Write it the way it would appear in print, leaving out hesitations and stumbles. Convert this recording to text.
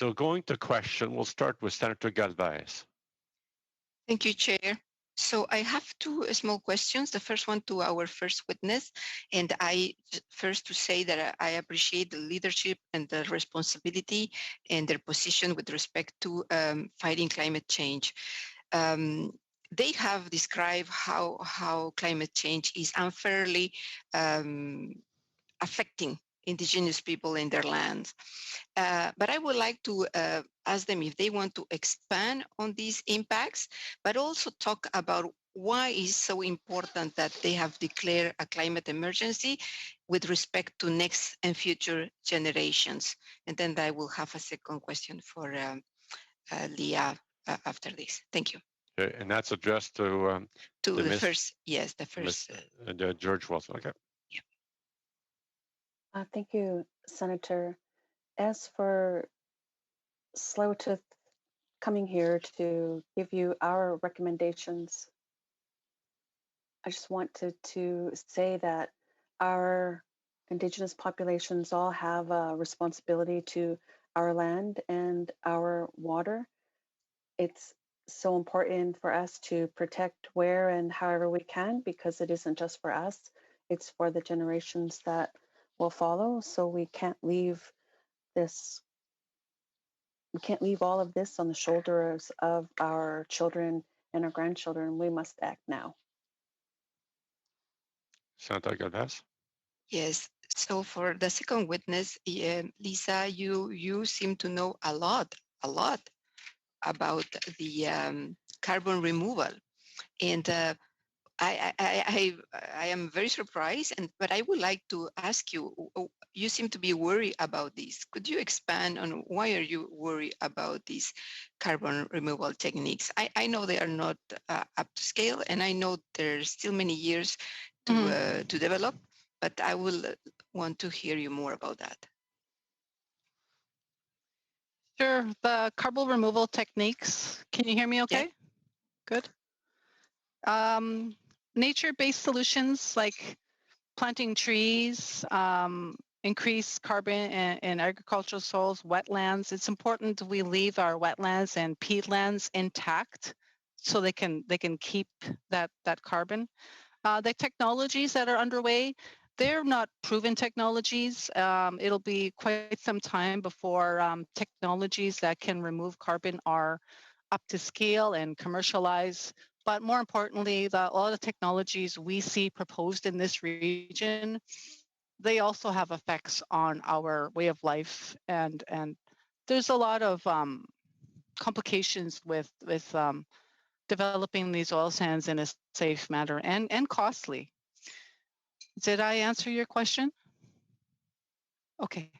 So going to question, we'll start with Senator Galvez. Thank you, Chair. So I have two small questions. The first one to our first witness, and first to say that I appreciate the leadership and the responsibility and their position with respect to fighting climate change. They have described how climate change is unfairly affecting indigenous people in their lands. But I would like to ask them if they want to expand on these impacts, but also talk about why it's so important that they have declared a climate emergency with respect to next and future generations. And then I will have a second question for Leah after this. Thank you. Okay, and that's addressed to the first, yes, the first. George Wilson. Okay. Thank you, Senator. As for Tsleil-Waututh coming here to give you our recommendations, I just wanted to say that our Indigenous populations all have a responsibility to our land and our water. It's so important for us to protect where and however we can, because it isn't just for us, it's for the generations that will follow. So we can't leave all of this on the shoulders of our children and our grandchildren. We must act now. Senator Galvez. Yes. So for the second witness, Lisa, you seem to know a lot about the carbon removal, and I am very surprised. But I would like to ask you. You seem to be worried about this. Could you expand on why are you worried about these carbon removal techniques? I know they are not up to scale, and I know there's still many years to develop. But I will want to hear you more about that. Sure. The carbon removal techniques. Can you hear me okay? Yeah. Good. Nature-based solutions like planting trees, increase carbon in agricultural soils, wetlands. It's important we leave our wetlands and peatlands intact so they can keep that carbon. The technologies that are underway, they're not proven technologies. It'll be quite some time before technologies that can remove carbon are up to scale and commercialized. But more importantly, all the technologies we see proposed in this region, they also have effects on our way of life. And there's a lot of complications with developing these oil sands in a safe manner and costly. Did I answer your question? Okay.